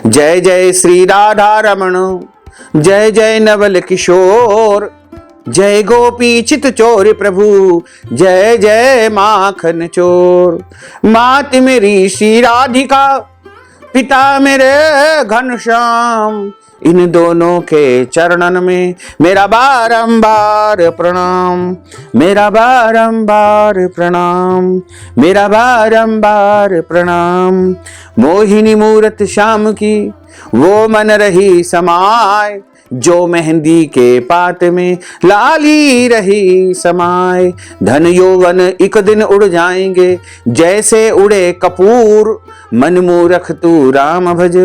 जय जय श्री राधा रमण, जय जय नवल किशोर, जय गोपी चित चोर प्रभु, जय जय माखन चोर। मात मेरी श्री राधिका, पिता मेरे घनश्याम, इन दोनों के चरणन में मेरा बारंबार प्रणाम, मेरा बारंबार प्रणाम, मेरा बारंबार प्रणाम। मोहिनी मूरत श्याम की वो मन रही समाय, जो मेहंदी के पात में लाली रही समाय। धन यौवन एक दिन उड़ जाएंगे जैसे उड़े कपूर, मन मूरख तू राम भज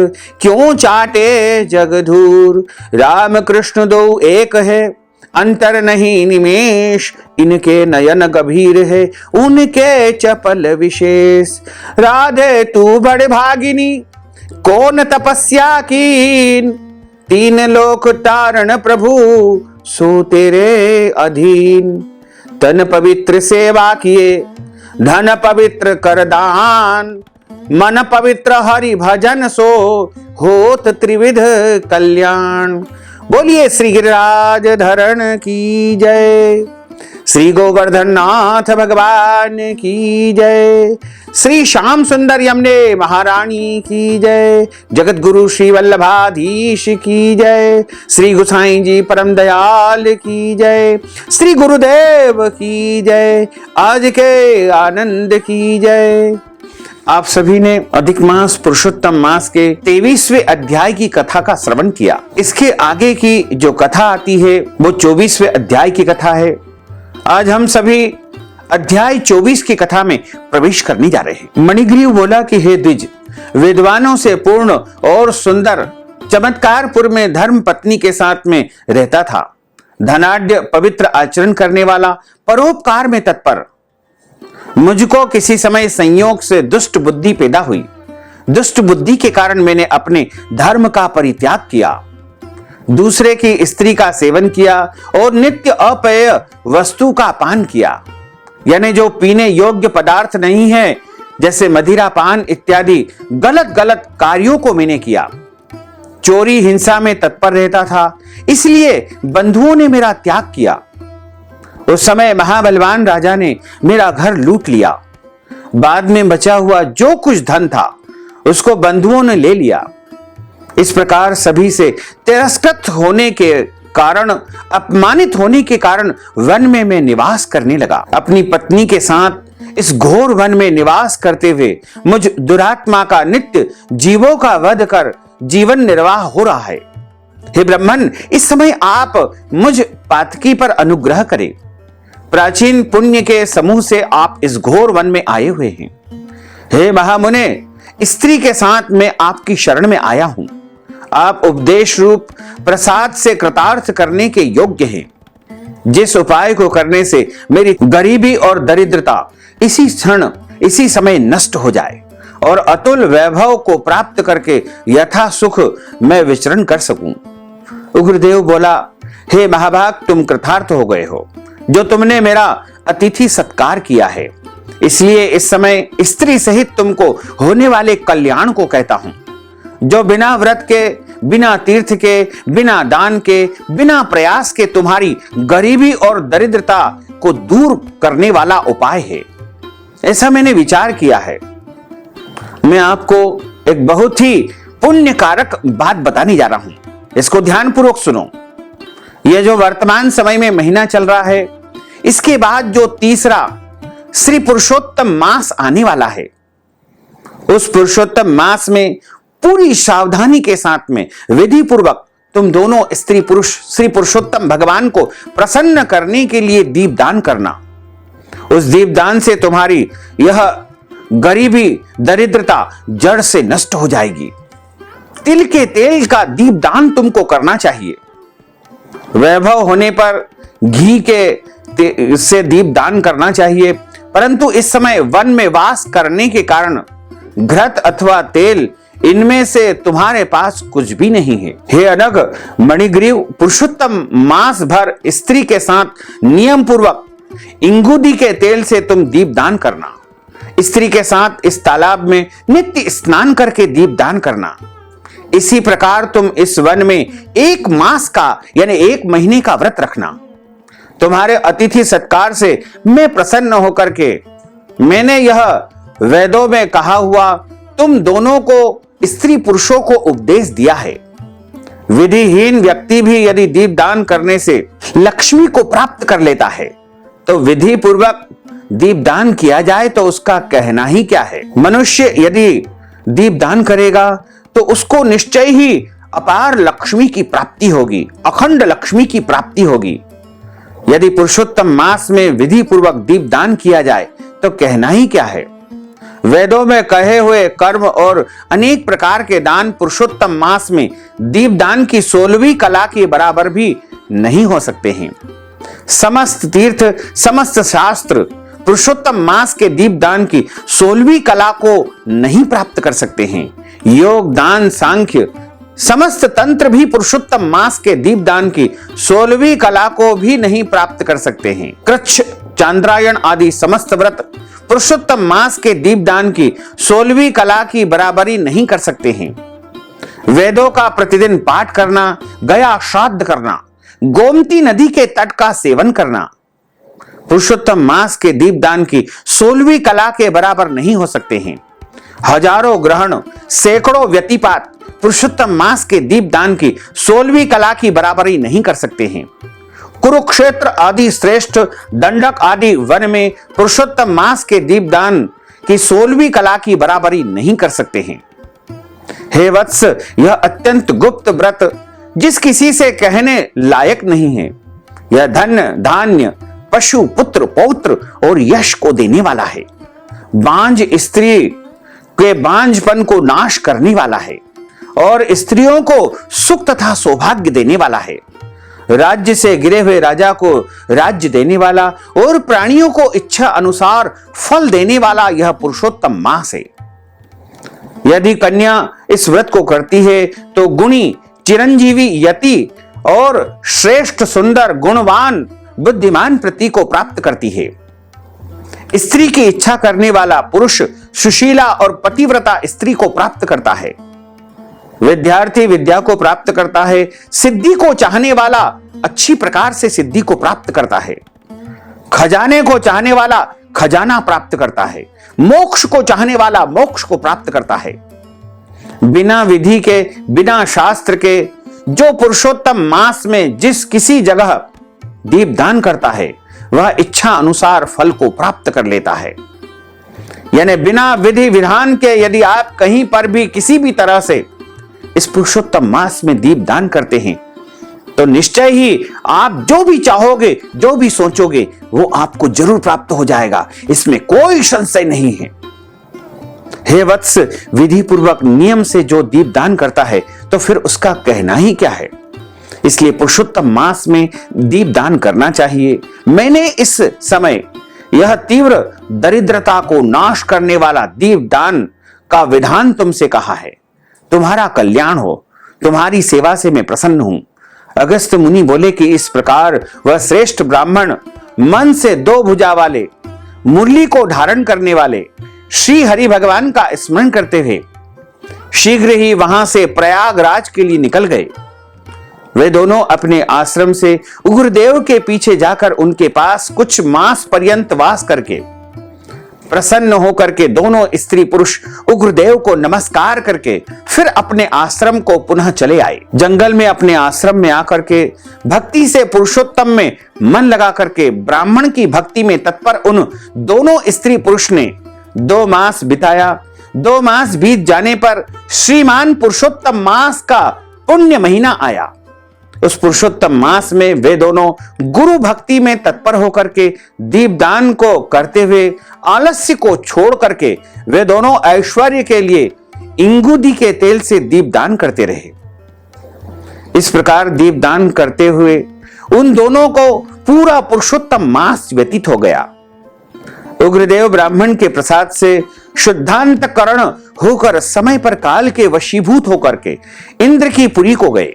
क्यों चाटे जग धूर। राम कृष्ण दो एक है अंतर नहीं निमेष, इनके नयन गंभीर है उनके चपल विशेष। राधे तू बड़ भागिनी कौन तपस्या कीन, तीन लोक तारण प्रभु सो तेरे अधीन। तन पवित्र सेवा किए धन पवित्र कर दान, मन पवित्र हरि भजन सो होत त्रिविध कल्याण। बोलिए श्री गिरिराज धरण की जय, श्री गोवर्धन नाथ भगवान की जय, श्री श्याम सुंदर यमुने महारानी की जय, जगत गुरु श्री वल्लभाधीश की जय, श्री गोसाई जी परम दयाल की जय, श्री गुरुदेव की जय, आज के आनंद की जय। आप सभी ने अधिक मास पुरुषोत्तम मास के 23वें अध्याय की कथा का श्रवण किया। इसके आगे की जो कथा आती है वो 24वें अध्याय की कथा है। आज हम सभी अध्याय 24 की कथा में प्रवेश करने जा रहे हैं। मणिग्रीव बोला कि हे द्विज, विद्वानों से पूर्ण और सुंदर चमत्कारपुर में धर्म पत्नी के साथ में रहता था। धनाढ्य पवित्र आचरण करने वाला, परोपकार में तत्पर। मुझको किसी समय संयोग से दुष्ट बुद्धि पैदा हुई। दुष्ट बुद्धि के कारण मैंने अपने धर्म का परित्याग किया, दूसरे की स्त्री का सेवन किया और नित्य अपेय वस्तु का पान किया, यानी जो पीने योग्य पदार्थ नहीं है, जैसे मदिरा पान इत्यादि गलत गलत कार्यों को मैंने किया। चोरी हिंसा में तत्पर रहता था, इसलिए बंधुओं ने मेरा त्याग किया। उस समय महाबलवान राजा ने मेरा घर लूट लिया। बाद में बचा हुआ जो कुछ धन था उसको बंधुओं ने ले लिया। इस प्रकार सभी से तिरस्कृत होने के कारण, अपमानित होने के कारण वन में मैं निवास करने लगा। अपनी पत्नी के साथ इस घोर वन में निवास करते हुए मुझ दुरात्मा का नित्य जीवों का वध कर जीवन निर्वाह हो रहा है। हे ब्रह्मन, इस समय आप मुझ पातकी पर अनुग्रह करें। प्राचीन पुण्य के समूह से आप इस घोर वन में आए हुए हैं। हे महामुने, स्त्री के साथ मैं आपकी शरण में आया हूं। आप उपदेश रूप प्रसाद से कृतार्थ करने के योग्य हैं। जिस उपाय को करने से मेरी गरीबी और दरिद्रता इसी क्षण, इसी समय नष्ट हो जाए और अतुल वैभव को प्राप्त करके यथा सुख मैं विचरण कर सकूं। उग्रदेव बोला, हे महाभाग, तुम कृतार्थ हो गए हो जो तुमने मेरा अतिथि सत्कार किया है। इसलिए इस समय स्त्री सहित तुमको होने वाले कल्याण को कहता हूं, जो बिना व्रत के, बिना तीर्थ के, बिना दान के, बिना प्रयास के तुम्हारी गरीबी और दरिद्रता को दूर करने वाला उपाय है। ऐसा मैंने विचार किया है। मैं आपको एक बहुत ही पुण्यकारक बात बताने जा रहा हूं, इसको ध्यानपूर्वक सुनो। यह जो वर्तमान समय में महीना चल रहा है, इसके बाद जो तीसरा श्री पुरुषोत्तम मास आने वाला है, उस पुरुषोत्तम मास में पूरी सावधानी के साथ में विधि पूर्वक तुम दोनों स्त्री पुरुष श्री पुरुषोत्तम भगवान को प्रसन्न करने के लिए दीपदान करना। उस दीपदान से तुम्हारी यह गरीबी, दरिद्रता जड़ से नष्ट हो जाएगी। तिल के तेल का दीपदान तुमको करना चाहिए। वैभव होने पर घी के से दीप दान करना चाहिए, परंतु इस समय वन में वास करने के कारण घृत अथवा तेल, इनमें से तुम्हारे पास कुछ भी नहीं है। हे अनग मणिग्रीव, पुरुषोत्तम मास भर स्त्री के साथ नियम पूर्वक इंगुदी के तेल से तुम दीप दान करना। स्त्री के साथ इस तालाब में नित्य स्नान करके दीप दान करना। इसी प्रकार तुम इस वन में 1 मास का यानी 1 महीने का व्रत रखना। तुम्हारे अतिथि सत्कार से मैं प्रसन्न होकर के मैंने यह वेदों में कहा हुआ तुम दोनों को स्त्री पुरुषों को उपदेश दिया है। विधिहीन व्यक्ति भी यदि दीपदान करने से लक्ष्मी को प्राप्त कर लेता है तो विधि पूर्वक दीपदान किया जाए तो उसका कहना ही क्या है। मनुष्य यदि दीपदान करेगा तो उसको निश्चय ही अपार लक्ष्मी की प्राप्ति होगी, अखंड लक्ष्मी की प्राप्ति होगी। यदि पुरुषोत्तम मास में विधि पूर्वक दीपदान किया जाए तो कहना ही क्या है। वेदों में कहे हुए कर्म और अनेक प्रकार के दान पुरुषोत्तम मास में दीपदान की 16वीं कला के बराबर भी नहीं हो सकते हैं। समस्त तीर्थ, समस्त शास्त्र पुरुषोत्तम मास के दीपदान की 16वीं कला को नहीं प्राप्त कर सकते हैं। योग, दान, सांख्य समस्त तंत्र भी पुरुषोत्तम मास के दीपदान की 16वीं कला को भी नहीं प्राप्त कर सकते हैं। कृच्छ, चांद्रायण आदि समस्त व्रत पुरुषोत्तम मास के दीपदान की 16वीं कला की बराबरी नहीं कर सकते हैं। वेदों का प्रतिदिन पाठ करना, गया श्राद्ध करना, गोमती नदी के तट का सेवन करना पुरुषोत्तम मास के दीपदान की 16वीं कला के बराबर नहीं हो सकते हैं। हजारों ग्रहण, सैकड़ों व्यतिपात पुरुषोत्तम मास के दीपदान की 16वीं कला की बराबरी नहीं कर सकते हैं। कुरुक्षेत्र आदि श्रेष्ठ दंडक आदि वन में पुरुषोत्तम मास के दीपदान की 16वीं कला की बराबरी नहीं कर सकते हैं। हे वत्स, यह अत्यंत गुप्त व्रत जिस किसी से कहने लायक नहीं है। यह धन, धान्य, पशु, पुत्र, पौत्र और यश को देने वाला है। बांझ स्त्री के बांझपन को नाश करने वाला है और स्त्रियों को सुख तथा सौभाग्य देने वाला है। राज्य से गिरे हुए राजा को राज्य देने वाला और प्राणियों को इच्छा अनुसार फल देने वाला यह पुरुषोत्तम मास है। यदि कन्या इस व्रत को करती है तो गुणी, चिरंजीवी, यति और श्रेष्ठ, सुंदर, गुणवान, बुद्धिमान पति को प्राप्त करती है। स्त्री की इच्छा करने वाला पुरुष सुशीला और पतिव्रता स्त्री को प्राप्त करता है। विद्यार्थी विद्या को प्राप्त करता है। सिद्धि को चाहने वाला अच्छी प्रकार से सिद्धि को प्राप्त करता है। खजाने को चाहने वाला खजाना प्राप्त करता है। मोक्ष को चाहने वाला मोक्ष को प्राप्त करता है। बिना विधि के, बिना शास्त्र के जो पुरुषोत्तम मास में जिस किसी जगह दीपदान करता है वह इच्छा अनुसार फल को प्राप्त कर लेता है। यानी बिना विधि विधान के यदि आप कहीं पर भी किसी भी तरह से इस पुरुषोत्तम मास में दीपदान करते हैं तो निश्चय ही आप जो भी चाहोगे, जो भी सोचोगे वो आपको जरूर प्राप्त हो जाएगा, इसमें कोई संशय नहीं है। हे वत्स, विधि पूर्वक नियम से जो दीपदान करता है तो फिर उसका कहना ही क्या है। इसलिए पुरुषोत्तम मास में दीपदान करना चाहिए। मैंने इस समय यह तीव्र दरिद्रता को नाश करने वाला दीपदान का विधान तुमसे कहा है। तुम्हारा कल्याण हो, तुम्हारी सेवा से मैं प्रसन्न हूं। अगस्त्य मुनि बोले कि इस प्रकार वह श्रेष्ठ ब्राह्मण मन से 2 भुजा वाले, मुरली को धारण करने वाले श्री हरि भगवान का स्मरण करते हुए शीघ्र ही वहां से प्रयागराज के लिए निकल गए। वे दोनों अपने आश्रम से उग्रदेव के पीछे जाकर उनके पास कुछ मास पर्यंत वास करके प्रसन्न होकर के दोनों स्त्री पुरुष उग्रदेव को नमस्कार करके फिर अपने आश्रम को पुनः चले आए। जंगल में अपने आश्रम में आकर के भक्ति से पुरुषोत्तम में मन लगा करके ब्राह्मण की भक्ति में तत्पर उन दोनों स्त्री पुरुष ने 2 मास बिताया। 2 मास बीत जाने पर श्रीमान पुरुषोत्तम मास का पुण्य महीना आया। उस पुरुषोत्तम मास में वे दोनों गुरु भक्ति में तत्पर होकर के दीपदान को करते हुए आलस्य को छोड़ करके वे दोनों ऐश्वर्य के लिए इंगुदी के तेल से दीपदान करते रहे। इस प्रकार दीपदान करते हुए उन दोनों को पूरा पुरुषोत्तम मास व्यतीत हो गया। उग्रदेव ब्राह्मण के प्रसाद से शुद्धांतकरण होकर समय पर काल के वशीभूत होकर के इंद्र की पुरी को गए।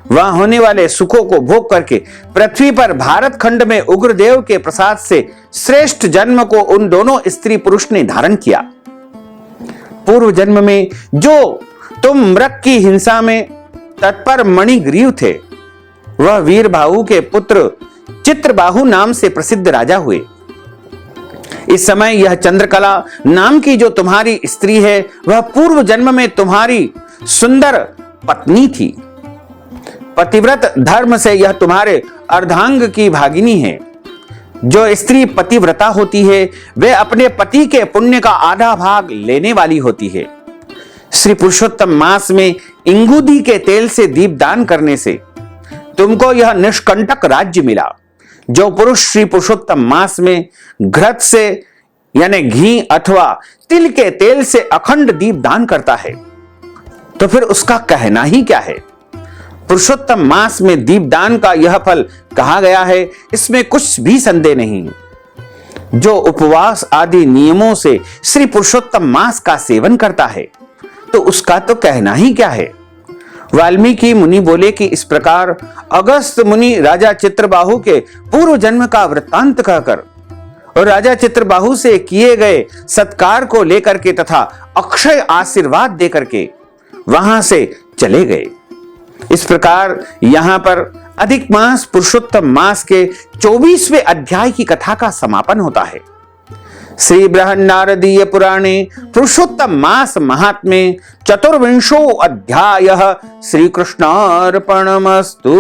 वहां होने वाले सुखों को भोग करके पृथ्वी पर भारत खंड में उग्रदेव के प्रसाद से श्रेष्ठ जन्म को उन दोनों स्त्री पुरुष ने धारण किया। पूर्व जन्म में जो तुम मृग की हिंसा में तत्पर मणिग्रीव थे। वह वीरबाहु के पुत्र चित्रबाहु नाम से प्रसिद्ध राजा हुए। इस समय यह चंद्रकला नाम की जो तुम्हारी स्त्री है, वह पूर्व जन्म में तुम्हारी सुंदर पत्नी थी। पतिव्रत धर्म से यह तुम्हारे अर्धांग की भागिनी है। जो स्त्री पतिव्रता होती है, वह अपने पति के पुण्य का आधा भाग लेने वाली होती है। श्री पुरुषोत्तम मास में इंगुदी के तेल से दीपदान करने से तुमको यह निष्कंटक राज्य मिला। जो पुरुष श्री पुरुषोत्तम मास में घृत से यानी घी अथवा तिल के तेल से अखंड दीपदान करता है, तो फिर उसका कहना ही क्या है। पुरुषोत्तम मास में दीपदान का यह फल कहा गया है, इसमें कुछ भी संदेह नहीं। जो उपवास आदि नियमों से श्री पुरुषोत्तम मास का सेवन करता है, तो उसका तो कहना ही क्या है। वाल्मीकि मुनि बोले कि इस प्रकार अगस्त मुनि राजा चित्रबाहु के पूर्व जन्म का वृत्तांत कहकर और राजा चित्रबाहु से किए गए सत्कार को लेकर के तथा अक्षय आशीर्वाद देकर के वहां से चले गए। इस प्रकार यहां पर अधिक मास पुरुषोत्तम मास के 24वें अध्याय की कथा का समापन होता है। श्री बृहन्नारदीय पुराणे पुरुषोत्तम मास महात्म्ये चतुर्विंशो अध्यायः श्री कृष्णार्पणमस्तु।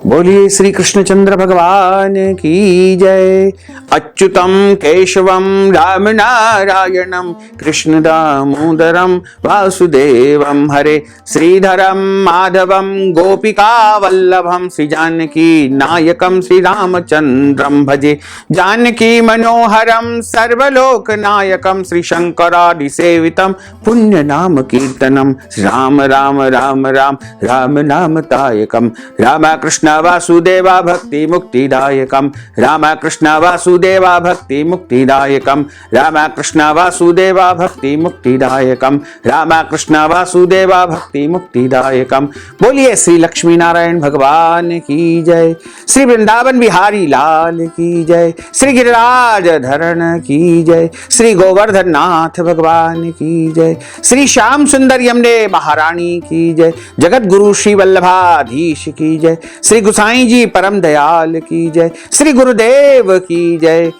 बोलिए श्री कृष्णचंद्र भगवान की जय। अच्युतम केशवम राम नारायणम कृष्ण दामोदरम वासुदेवम हरे श्रीधरम माधवम गोपिका वल्लभम श्री जानकी नायकम श्री रामचंद्रम भजे। जानकी मनोहरम सर्वलोक नायकम श्री शंकरादि सेवितम पुण्य नाम कीर्तनम राम राम राम राम राम नाम तायकम। राम कृष्ण वासुदेवा भक्ति मुक्तिदायकम। राम कृष्ण वासुदेवा भक्ति मुक्तिदायकम। राम कृष्ण वासुदेवा भक्ति मुक्तिदायकम। राम कृष्ण वासुदेवा भक्ति मुक्तिदायकम। बोलिए श्री लक्ष्मी नारायण भगवान की जय। श्री वृंदावन बिहारी लाल की जय। श्री गिरिराज धरण की जय। श्री गोवर्धन नाथ भगवान की जय। श्री श्याम सुंदर यमुने महारानी की जय। जगत गुरु श्री वल्लभाधीश की जय। श्री गुसाई जी परम दयाल की जय। श्री गुरुदेव की जय।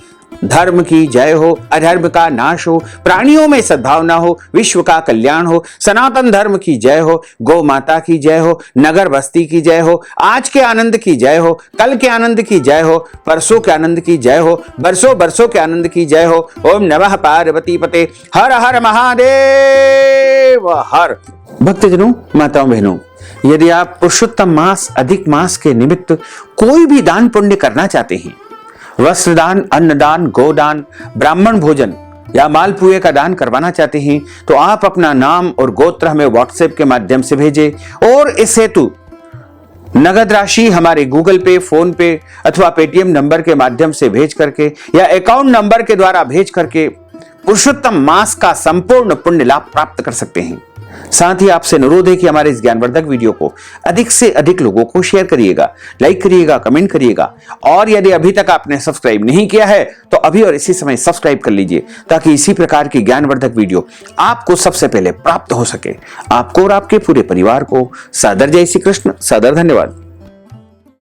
धर्म की जय हो, अधर्म का नाश हो, प्राणियों में सद्भावना हो, विश्व का कल्याण हो। सनातन धर्म की जय हो, गौ माता की जय हो, नगर बस्ती की जय हो, आज के आनंद की जय हो, कल के आनंद की जय हो, परसों के आनंद की जय हो, बरसों बरसों के आनंद की जय हो। ओम नमः पार्वती पते हर हर महादेव हर। भक्तजनों, माताओं बहनों, यदि आप पुरुषोत्तम मास अधिक मास के निमित्त कोई भी दान पुण्य करना चाहते हैं, वस्त्रदान, अन्नदान, गोदान, ब्राह्मण भोजन या मालपुए का दान करवाना चाहते हैं, तो आप अपना नाम और गोत्र हमें व्हाट्सएप के माध्यम से भेजें और इस हेतु नगद राशि हमारे गूगल पे, फोन पे अथवा पेटीएम नंबर के माध्यम से भेज करके या अकाउंट नंबर के द्वारा भेज करके पुरुषोत्तम मास का संपूर्ण पुण्य लाभ प्राप्त कर सकते हैं। साथ ही आपसे अनुरोध है कि हमारे इस ज्ञानवर्धक वीडियो को अधिक से अधिक लोगों को शेयर करिएगा, लाइक करिएगा, कमेंट करिएगा और यदि अभी तक आपने सब्सक्राइब नहीं किया है तो अभी और इसी समय सब्सक्राइब कर लीजिए, ताकि इसी प्रकार की ज्ञानवर्धक वीडियो आपको सबसे पहले प्राप्त हो सके। आपको और आपके पूरे परिवार को सादर जय श्री कृष्ण, सादर धन्यवाद।